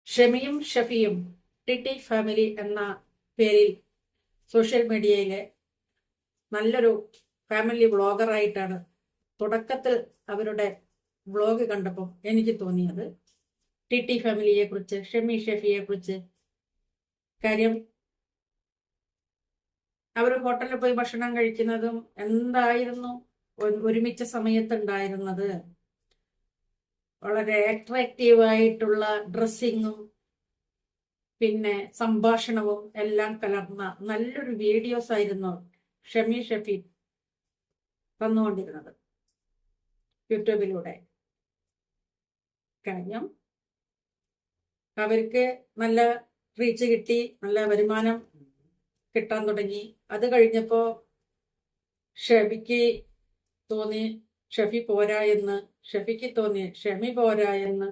ഷെമിയും ഷഫിയും T family എന്ന പേരിൽ social മീഡിയയിലെ നല്ലൊരു ഫാമിലി വ്ളോഗറായിട്ടാണ് തുടക്കത്തിൽ അവരുടെ വ്ളോഗ് കണ്ടപ്പോൾ എനിക്ക് തോന്നിയത്. ടി ഫാമിലിയെ കുറിച്ച്, ഷെമി ഷെഫിയെ കുറിച്ച്. കാര്യം അവർ ഹോട്ടലിൽ പോയി ഭക്ഷണം കഴിക്കുന്നതും എന്തായിരുന്നു ഒരുമിച്ച സമയത്തുണ്ടായിരുന്നത്. വളരെ അട്രാക്റ്റീവായിട്ടുള്ള ഡ്രസ്സിങ്ങും പിന്നെ സംഭാഷണവും എല്ലാം കലർന്ന നല്ലൊരു വീഡിയോസ് ആയിരുന്നു ഷെമി ഷെഫി തന്നുകൊണ്ടിരുന്നത് യൂട്യൂബിലൂടെ. കാര്യം അവർക്ക് നല്ല റീച്ച് കിട്ടി, നല്ല വരുമാനം കിട്ടാൻ തുടങ്ങി. അത് കഴിഞ്ഞപ്പോ ഷെഫിക്ക് തോന്നി ഷെഫി പോരാ എന്ന്, ഷെഫിക്ക് തോന്നി ഷെമി പോരാ എന്ന്.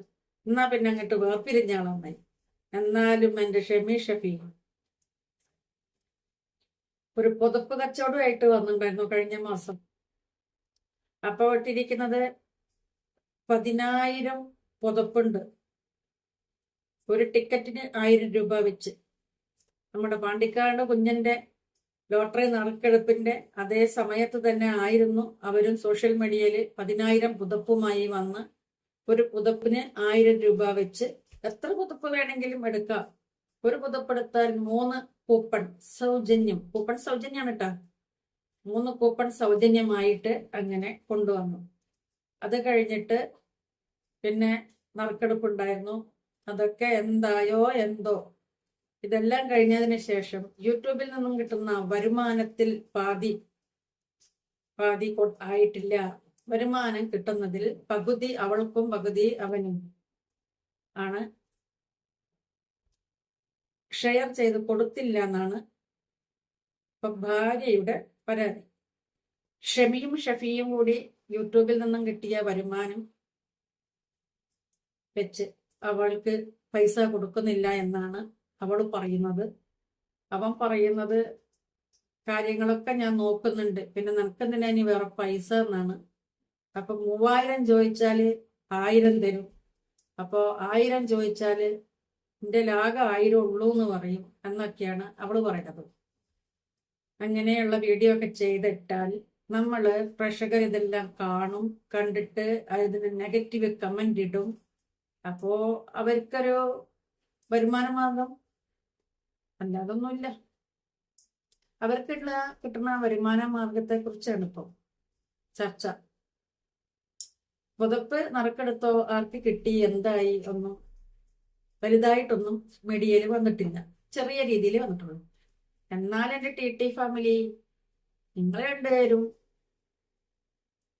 എന്നാ പിന്നെ അങ്ങോട്ട് വേർപിരിഞ്ഞാളന്നായി. എന്നാലും എൻ്റെ ഷെമി ഷെഫി ഒരു പുതപ്പ് കച്ചവടമായിട്ട് വന്നിട്ടുണ്ടായിരുന്നു കഴിഞ്ഞ മാസം. അപ്പോൾ ഇട്ടിരിക്കുന്നത് 10,000 പുതപ്പുണ്ട്. ഒരു ടിക്കറ്റിന് 1000 രൂപ വെച്ച്. നമ്മുടെ പാണ്ടിക്കാട് കുഞ്ഞന്റെ ലോട്ടറി നറുക്കെടുപ്പിന്റെ അതേ സമയത്ത് തന്നെ ആയിരുന്നു അവരും സോഷ്യൽ മീഡിയയിൽ 10,000 പുതപ്പുമായി വന്ന് ഒരു പുതപ്പിന് 1000 രൂപ വെച്ച് എത്ര പുതപ്പ് വേണമെങ്കിലും എടുക്കാം. ഒരു പുതപ്പെടുത്താൽ 3 കൂപ്പൺ സൗജന്യം. കൂപ്പൺ സൗജന്യമാണ് കേട്ടോ. 3 കൂപ്പൺ സൗജന്യമായിട്ട് അങ്ങനെ കൊണ്ടുവന്നു. അത് കഴിഞ്ഞിട്ട് പിന്നെ നറുക്കെടുപ്പുണ്ടായിരുന്നു. അതൊക്കെ എന്തായോ എന്തോ. ഇതെല്ലാം കഴിഞ്ഞതിന് ശേഷം യൂട്യൂബിൽ നിന്നും കിട്ടുന്ന വരുമാനത്തിൽ പാതി ആയിട്ടില്ല. വരുമാനം കിട്ടുന്നതിൽ പകുതി അവൾക്കും പകുതി അവനും ആണ്. ഷെയർ ചെയ്ത് കൊടുത്തില്ല എന്നാണ് ഇപ്പൊ ഭാര്യയുടെ പരാതി. ഷെമിയും ഷഫിയും കൂടി യൂട്യൂബിൽ നിന്നും കിട്ടിയ വരുമാനം വെച്ച് അവൾക്ക് പൈസ കൊടുക്കുന്നില്ല എന്നാണ് അവൾ പറയുന്നത്. അവൻ പറയുന്നത് കാര്യങ്ങളൊക്കെ ഞാൻ നോക്കുന്നുണ്ട്, പിന്നെ നിനക്കെന്തിനാ ഇനി വേറെ പൈസ എന്നാണ്. അപ്പൊ 3000 ചോദിച്ചാല് 1000 തരും. അപ്പോ 1000 ചോദിച്ചാല് എന്റെ ലാഗം 1000 ഉള്ളൂ എന്ന് പറയും എന്നൊക്കെയാണ് അവള് പറയുന്നത്. അങ്ങനെയുള്ള വീഡിയോ ഒക്കെ ചെയ്തിട്ടാൽ നമ്മള് പ്രേക്ഷകർ ഇതെല്ലാം കാണും. കണ്ടിട്ട് അതിന് നെഗറ്റീവ് കമന്റ് ഇടും. അപ്പോ അവർക്കൊരു വരുമാന മാർഗം അല്ലാതൊന്നുമില്ല. അവർക്കുള്ള കിട്ടുന്ന വരുമാന മാർഗത്തെ കുറിച്ചാണ് ഇപ്പം ചർച്ച. പുതപ്പ് നറുക്കെടുത്തോ, ആർക്ക് കിട്ടി, എന്തായി, ഒന്നും വലുതായിട്ടൊന്നും മീഡിയയിൽ വന്നിട്ടില്ല. ചെറിയ രീതിയിൽ വന്നിട്ടുള്ളൂ. എന്നാൽ എൻ്റെ ടി ഫാമിലി നിങ്ങൾ രണ്ടുപേരും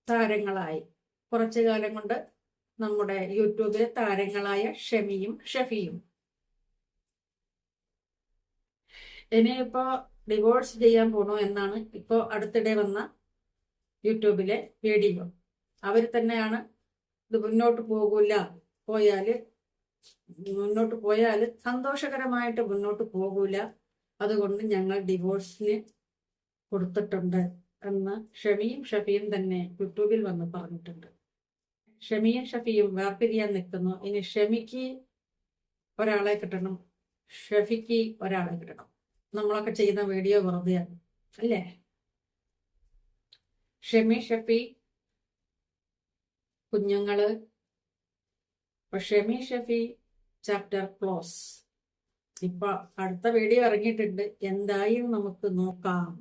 താരങ്ങളായി. കുറച്ചു കാലം കൊണ്ട് നമ്മുടെ യൂട്യൂബിലെ താരങ്ങളായ ഷെമിയും ഷഫിയും ഇനിയിപ്പോ ഡിവോഴ്സ് ചെയ്യാൻ പോണോ എന്നാണ് ഇപ്പോ അടുത്തിടെ വന്ന യൂട്യൂബിലെ വീഡിയോ. അവർ തന്നെയാണ് ഇത് മുന്നോട്ട് പോയാല് സന്തോഷകരമായിട്ട് മുന്നോട്ട് പോകൂല, അതുകൊണ്ട് ഞങ്ങൾ ഡിവോഴ്സിന് കൊടുത്തിട്ടുണ്ട് എന്ന് ഷെമിയും ഷഫിയും തന്നെ യൂട്യൂബിൽ വന്ന് പറഞ്ഞിട്ടുണ്ട്. ഷെമിയും ഷഫിയും വേർപിരിയാൻ നിൽക്കുന്നു. ഇനി ഷെമിക്ക് ഒരാളെ കിട്ടണം, ഷഫിക്ക് ഒരാളെ കിട്ടണം. നമ്മളൊക്കെ ചെയ്യുന്ന വീഡിയോ വെറുതെയാണ് അല്ലേ? ഷെമി ഷഫി കുഞ്ഞുങ്ങള്. Shemi Shafi chapter close. ഇപ്പൊ അടുത്ത വീഡിയോ ഇറങ്ങിയിട്ടുണ്ട്, എന്തായും നമുക്ക് നോക്കാം.